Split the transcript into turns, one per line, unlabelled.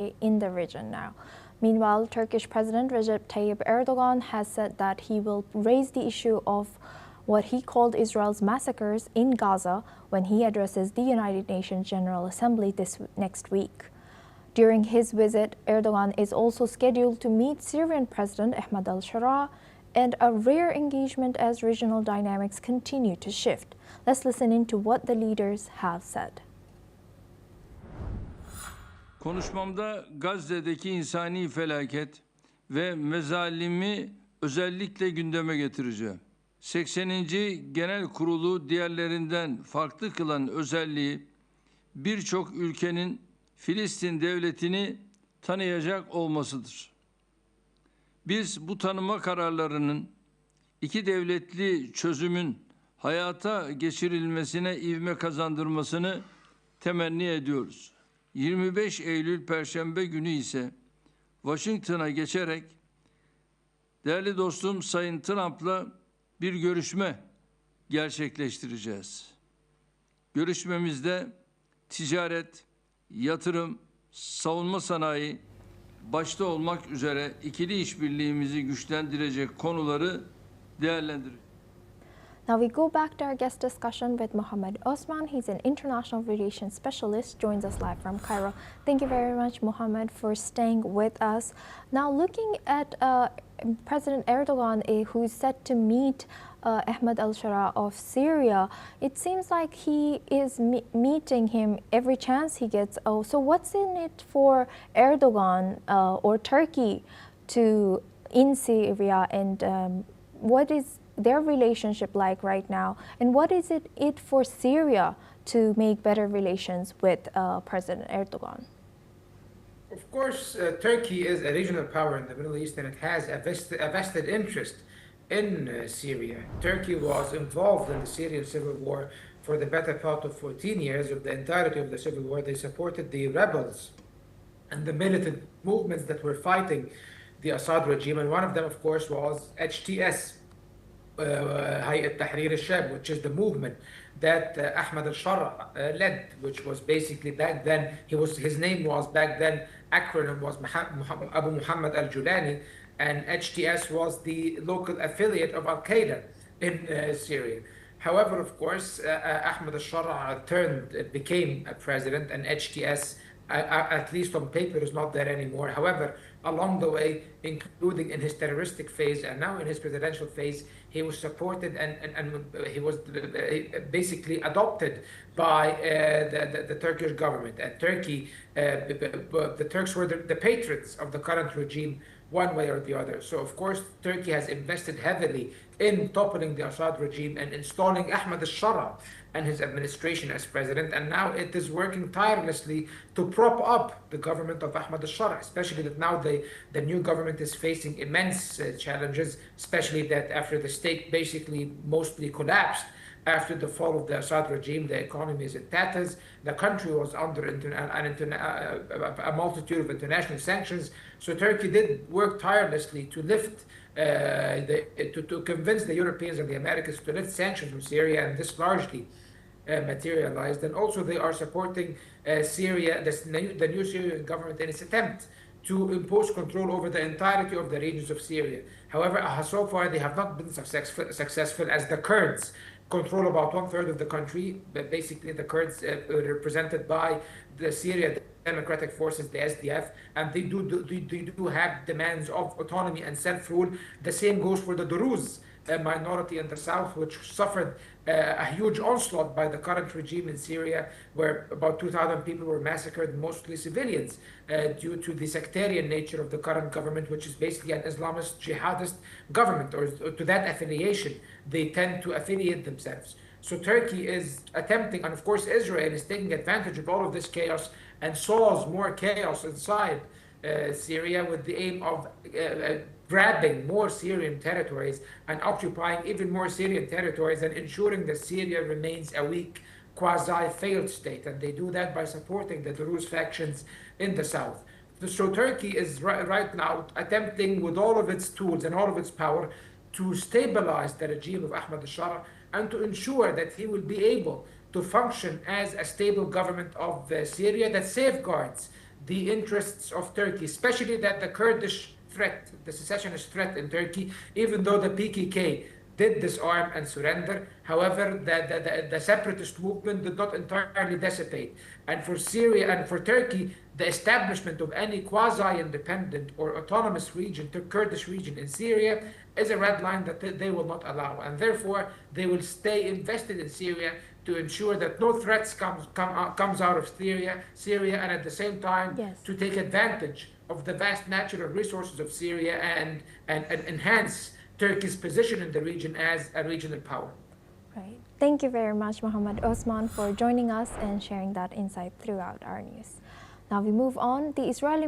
in the region now. Meanwhile, Turkish President Recep Tayyip Erdogan has said that he will raise the issue of what he called Israel's massacres in Gaza when he addresses the United Nations General Assembly next week. During his visit, Erdogan is also scheduled to meet Syrian President Ahmed al-Sharaa, and a rare engagement as regional dynamics continue to shift. Let's listen into what the leaders have said.
Konuşmamda Gazze'deki insani felaket ve mezalimi özellikle gündeme getireceğim. 80. Genel Kurulu diğerlerinden farklı kılan özelliği birçok ülkenin Filistin devletini tanıyacak olmasıdır. Biz bu tanıma kararlarının iki devletli çözümün hayata geçirilmesine ivme kazandırmasını temenni ediyoruz. 25 Eylül Perşembe günü ise Washington'a geçerek değerli dostum Sayın Trump'la bir görüşme gerçekleştireceğiz. Görüşmemizde ticaret, yatırım, savunma sanayi başta olmak üzere ikili işbirliğimizi güçlendirecek konuları değerlendireceğiz.
Now we go back to our guest discussion with Mohammed Osman. He's an international relations specialist, joins us live from Cairo. Thank you very much, Mohammed, for staying with us. Now, looking at President Erdogan, who's set to meet Ahmed al-Sharaa of Syria, it seems like he is meeting him every chance he gets. Oh, so what's in it for Erdogan or Turkey in Syria, and what is their relationship like right now, and what is it for Syria to make better relations with President Erdogan?
Of course, Turkey is a regional power in the Middle East, and it has a vested interest in Syria. Turkey was involved in the Syrian civil war for the better part of 14 years. Of the entirety of the civil war, they supported the rebels and the militant movements that were fighting the Assad regime, and one of them, of course, was HTS, Hayat Tahrir al-Sham, which is the movement that Ahmed al-Sharaa led, which was basically back then, his name was back then, acronym was Abu Muhammad al-Julani, and HTS was the local affiliate of Al-Qaeda in Syria. However, of course, Ahmed al-Sharaa became a president, and HTS, at least on paper, is not there anymore. However, along the way, including in his terroristic phase and now in his presidential phase, he was supported and he was basically adopted by the Turkish government. And Turkey, the Turks were the patrons of the current regime, one way or the other. So, of course, Turkey has invested heavily in toppling the Assad regime and installing Ahmed al-Sharaa and his administration as president, and now it is working tirelessly to prop up the government of Ahmed al-Sharaa, especially that now the new government is facing immense challenges, especially that after the state basically mostly collapsed after the fall of the Assad regime, the economy is in tatters. The country was under a multitude of international sanctions. So Turkey did work tirelessly to lift, to convince the Europeans and the Americans to lift sanctions from Syria, and this largely materialized. And also they are supporting Syria, the new Syrian government, in its attempt to impose control over the entirety of the regions of Syria. However, so far they have not been successful, as the Kurds control about 1/3 of the country, but basically the Kurds represented by the Syrian Democratic Forces, the SDF, and they do have demands of autonomy and self-rule. The same goes for the Druze minority in the south, which suffered a huge onslaught by the current regime in Syria, where about 2,000 people were massacred, mostly civilians, due to the sectarian nature of the current government, which is basically an Islamist jihadist government, or to that affiliation they tend to affiliate themselves. So Turkey is attempting, and of course Israel is taking advantage of all of this chaos and sows more chaos inside Syria with the aim of grabbing more Syrian territories and occupying even more Syrian territories and ensuring that Syria remains a weak, quasi-failed state. And they do that by supporting the Druze factions in the south. So Turkey is right now attempting with all of its tools and all of its power to stabilize the regime of Ahmed al-Sharaa and to ensure that he will be able to function as a stable government of Syria that safeguards the interests of Turkey, especially that the Kurdish threat, the secessionist threat in Turkey, even though the PKK did disarm and surrender. However, the separatist movement did not entirely dissipate. And for Syria and for Turkey, the establishment of any quasi-independent or autonomous region, the Kurdish region in Syria, is a red line that they will not allow. And therefore, they will stay invested in Syria to ensure that no threats comes out of Syria, and at the same time, to take advantage of the vast natural resources of Syria and enhance Turkey's position in the region as a regional power.
Right. Thank you very much, Mohammed Osman, for joining us and sharing that insight throughout our news. Now we move on. The Israeli